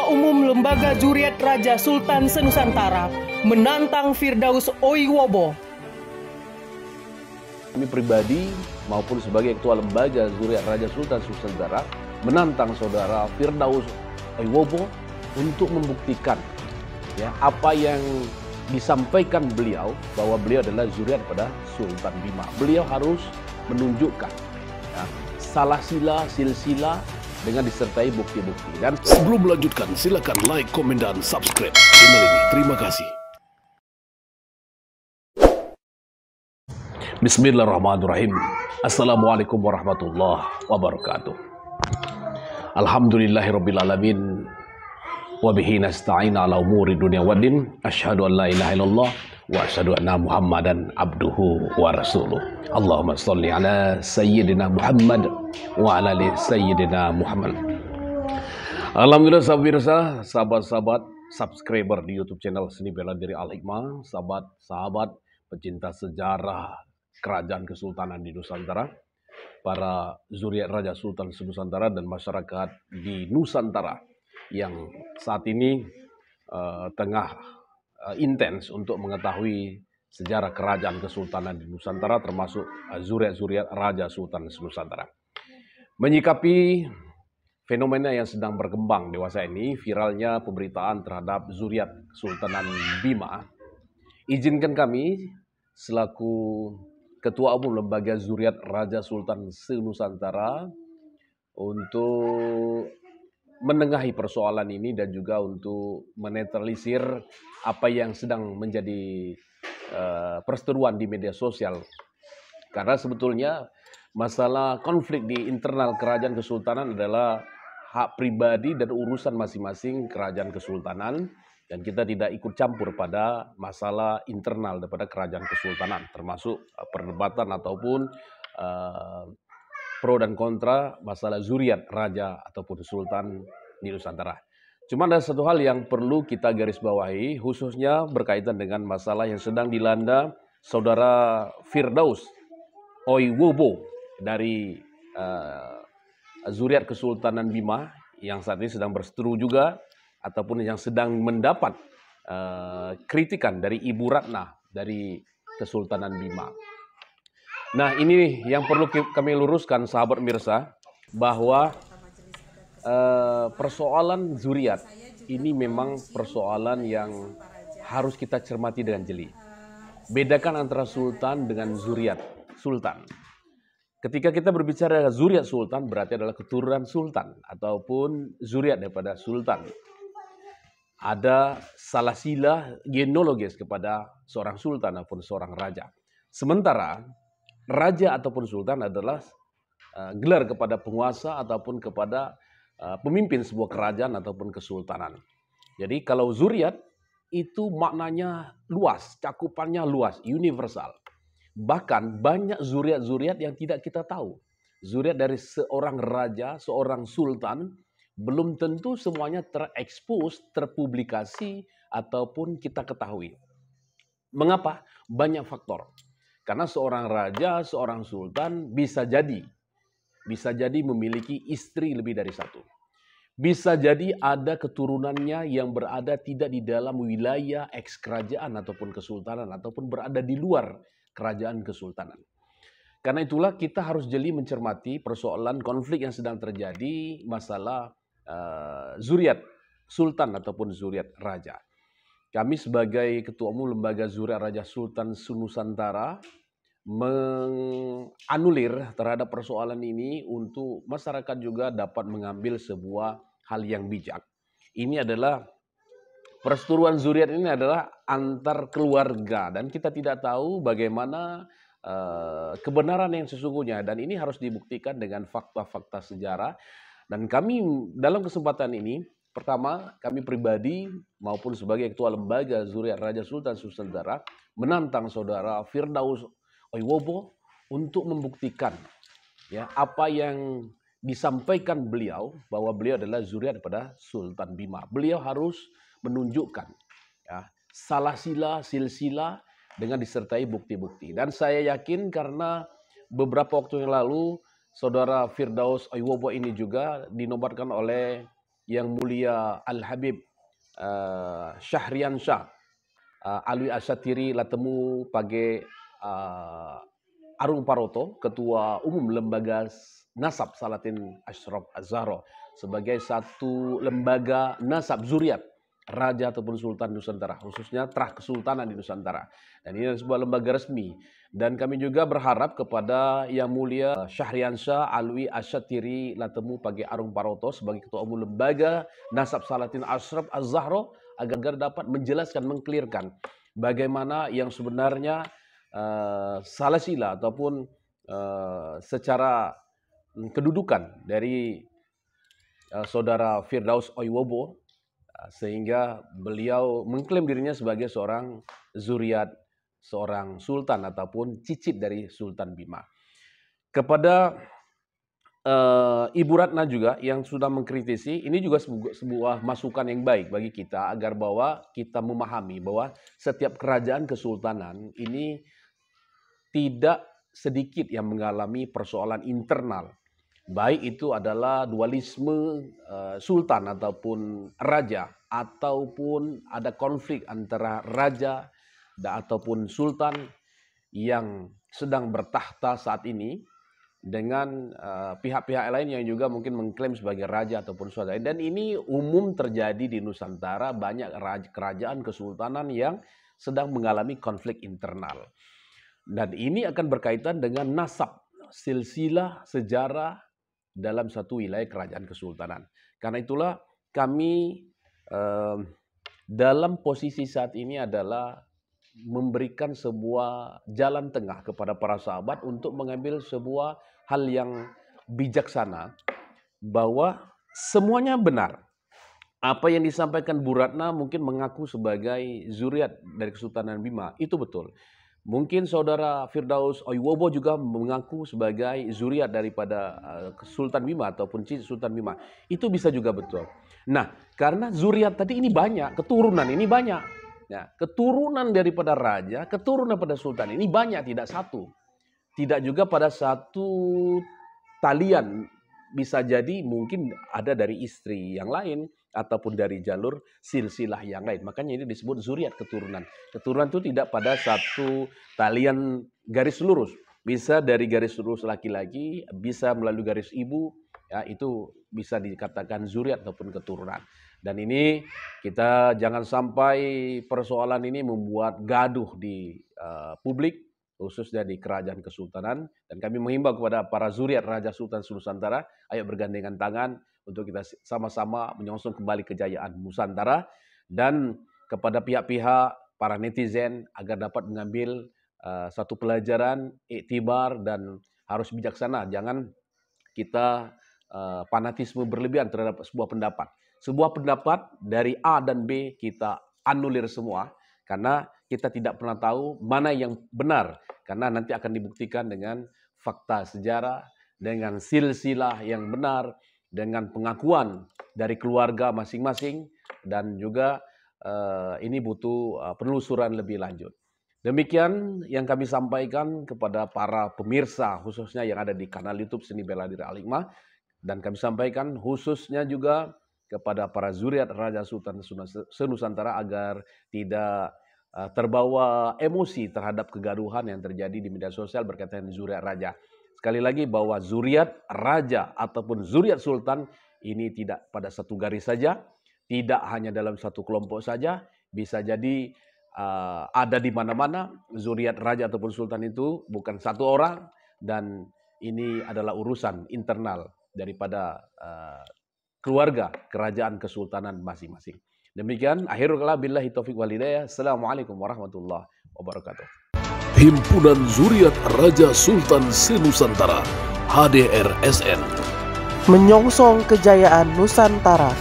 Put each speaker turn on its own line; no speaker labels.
Ketua Umum Lembaga Zuriat Raja Sultan Senusantara menantang Firdaus Oiwobo.
Kami pribadi maupun sebagai Ketua Lembaga Zuriat Raja Sultan Senusantara menantang Saudara Firdaus Oiwobo untuk membuktikan apa yang disampaikan beliau, bahwa beliau adalah zuriat pada Sultan Bima. Beliau harus menunjukkan salah sila, silsilah dengan disertai bukti-bukti. Dan
sebelum melanjutkan, silakan like, komen, dan subscribe channel ini. Terima kasih. Bismillahirrahmanirrahim. Assalamualaikum warahmatullahi wabarakatuh. Alhamdulillahirrabbilalamin. Wabihi nasta'in ala umuri dunia waddin. Asyhadu an la ilaha illallah wa asyhadu anna Muhammadan abduhu wa rasuluh. Allahumma sholli ala sayyidina Muhammad wa ala ali sayyidina Muhammad. Alhamdulillah sahabat-sahabat subscriber di YouTube channel Seni Bela Diri Al-Hikmah, sahabat-sahabat pecinta sejarah kerajaan kesultanan di Nusantara, para zuriat Raja Sultan Senusantara dan masyarakat di Nusantara yang saat ini tengah intens untuk mengetahui sejarah kerajaan kesultanan di Nusantara, termasuk zuriat-zuriat Raja Sultan Senusantara. Menyikapi fenomena yang sedang berkembang dewasa ini, viralnya pemberitaan terhadap zuriat Kesultanan Bima, izinkan kami selaku Ketua Umum Lembaga Zuriat Raja Sultan Senusantara untuk menengahi persoalan ini dan juga untuk menetralisir apa yang sedang menjadi perseteruan di media sosial. Karena sebetulnya masalah konflik di internal kerajaan kesultanan adalah hak pribadi dan urusan masing-masing kerajaan kesultanan, dan kita tidak ikut campur pada masalah internal daripada kerajaan kesultanan, termasuk perdebatan ataupun pro dan kontra masalah zuriat raja ataupun sultan di Nusantara. Cuma ada satu hal yang perlu kita garis bawahi, khususnya berkaitan dengan masalah yang sedang dilanda Saudara Firdaus Oiwobo dari zuriat Kesultanan Bima yang saat ini sedang berseteru juga, ataupun yang sedang mendapat kritikan dari Ibu Ratna dari Kesultanan Bima. Nah, ini yang perlu kami luruskan, sahabat mirsa, bahwa persoalan zuriat ini memang persoalan yang harus kita cermati dengan jeli. Bedakan antara sultan dengan zuriat sultan. Ketika kita berbicara zuriat sultan, berarti adalah keturunan sultan ataupun zuriat daripada sultan. Ada salah sila genealogis kepada seorang sultan ataupun seorang raja. Sementara raja ataupun sultan adalah gelar kepada penguasa ataupun kepada pemimpin sebuah kerajaan ataupun kesultanan. Jadi kalau zuriat itu maknanya luas, cakupannya luas, universal. Bahkan banyak zuriat-zuriat yang tidak kita tahu. Zuriat dari seorang raja, seorang sultan, belum tentu semuanya terekspos, terpublikasi, ataupun kita ketahui. Mengapa? Banyak faktor. Karena seorang raja, seorang sultan bisa jadi memiliki istri lebih dari satu. Bisa jadi ada keturunannya yang berada tidak di dalam wilayah eks-kerajaan ataupun kesultanan, ataupun berada di luar kerajaan kesultanan. Karena itulah kita harus jeli mencermati persoalan konflik yang sedang terjadi, masalah zuriat sultan ataupun zuriat raja. Kami sebagai Ketua Umum Lembaga Zuriat Raja Sultan Senusantara menganulir terhadap persoalan ini untuk masyarakat juga dapat mengambil sebuah hal yang bijak. Ini adalah perseteruan zuriat, ini adalah antar keluarga dan kita tidak tahu bagaimana kebenaran yang sesungguhnya, dan ini harus dibuktikan dengan fakta-fakta sejarah. Dan kami dalam kesempatan ini, pertama, kami pribadi maupun sebagai Ketua Lembaga Zuriat Raja Sultan Senusantara menantang Saudara Firdaus Oiwobo untuk membuktikan apa yang disampaikan beliau, bahwa beliau adalah zuriat pada Sultan Bima. Beliau harus menunjukkan salah sila, silsilah dengan disertai bukti-bukti. Dan saya yakin karena beberapa waktu yang lalu Saudara Firdaus Oiwobo ini juga dinobatkan oleh
Yang Mulia Al-Habib Syahriansyah Alwi Asyatiri latemu pagi Arung Paroto, Ketua Umum Lembaga Nasab Salatin Ashraf Az-Zahra, sebagai satu lembaga nasab zuriat Raja ataupun Sultan Nusantara, khususnya Terah Kesultanan di Nusantara. Dan ini adalah sebuah lembaga resmi. Dan kami juga berharap kepada Yang Mulia Syahriansyah Alwi Asyatiri latemu pagi Arung Paroto sebagai Ketua Umum Lembaga Nasab Salatin Ashraf Az-Zahra agar dapat menjelaskan, mengklirkan bagaimana yang sebenarnya salasila ataupun secara kedudukan dari saudara Firdaus Oiwobo, sehingga beliau mengklaim dirinya sebagai seorang zuriat, seorang sultan ataupun cicit dari Sultan Bima. Kepada Ibu Ratna juga yang sudah mengkritisi, ini juga sebuah masukan yang baik bagi kita agar bahwa kita memahami bahwa setiap kerajaan kesultanan ini tidak sedikit yang mengalami persoalan internal. Baik itu adalah dualisme sultan ataupun raja, ataupun ada konflik antara raja ataupun sultan yang sedang bertahta saat ini dengan pihak-pihak lain yang juga mungkin mengklaim sebagai raja ataupun sultan. Dan ini umum terjadi di Nusantara, banyak kerajaan kesultanan yang sedang mengalami konflik internal. Dan ini akan berkaitan dengan nasab, silsilah, sejarah dalam satu wilayah kerajaan kesultanan. Karena itulah kami dalam posisi saat ini adalah memberikan sebuah jalan tengah kepada para sahabat untuk mengambil sebuah hal yang bijaksana, bahwa semuanya benar. Apa yang disampaikan Bu Ratna mungkin mengaku sebagai zuriat dari Kesultanan Bima, itu betul. Mungkin saudara Firdaus Oiwobo juga mengaku sebagai zuriat daripada Sultan Bima ataupun cicit Sultan Bima. Itu bisa juga betul. Nah, karena zuriat tadi ini banyak, keturunan ini banyak. Ya, keturunan daripada raja, keturunan pada sultan ini banyak, tidak satu. Tidak juga pada satu talian. Bisa jadi mungkin ada dari istri yang lain ataupun dari jalur silsilah yang lain. Makanya ini disebut zuriat keturunan. Keturunan itu tidak pada satu talian garis lurus. Bisa dari garis lurus laki-laki, bisa melalui garis ibu, ya itu bisa dikatakan zuriat ataupun keturunan. Dan ini kita jangan sampai persoalan ini membuat gaduh di publik, khususnya di kerajaan kesultanan. Dan kami menghimbau kepada para zuriat Raja Sultan Nusantara, ayo bergandengan tangan untuk kita sama-sama menyongsong kembali kejayaan Nusantara. Dan kepada pihak-pihak, para netizen, agar dapat mengambil satu pelajaran, iktibar, dan harus bijaksana. Jangan kita fanatisme berlebihan terhadap sebuah pendapat. Sebuah pendapat dari A dan B kita anulir semua, karena kita tidak pernah tahu mana yang benar, karena nanti akan dibuktikan dengan fakta sejarah, dengan silsilah yang benar, dengan pengakuan dari keluarga masing-masing, dan juga ini butuh penelusuran lebih lanjut. Demikian yang kami sampaikan kepada para pemirsa, khususnya yang ada di kanal YouTube Seni Bela Diri Al-Hikmah, dan kami sampaikan khususnya juga kepada para zuriat Raja Sultan Senusantara agar tidak terbawa emosi terhadap kegaduhan yang terjadi di media sosial berkaitan dengan zuriat raja. Sekali lagi bahwa zuriat raja ataupun zuriat sultan ini tidak pada satu garis saja, tidak hanya dalam satu kelompok saja, bisa jadi ada di mana-mana. Zuriat raja ataupun sultan itu bukan satu orang, dan ini adalah urusan internal daripada keluarga kerajaan kesultanan masing-masing. Demikian, akhirul kalam, billahi taufiq wal hidayah. Assalamualaikum warahmatullahi wabarakatuh.
Himpunan Zuriat Raja Sultan Senusantara, HDRSN,
menyongsong kejayaan Nusantara.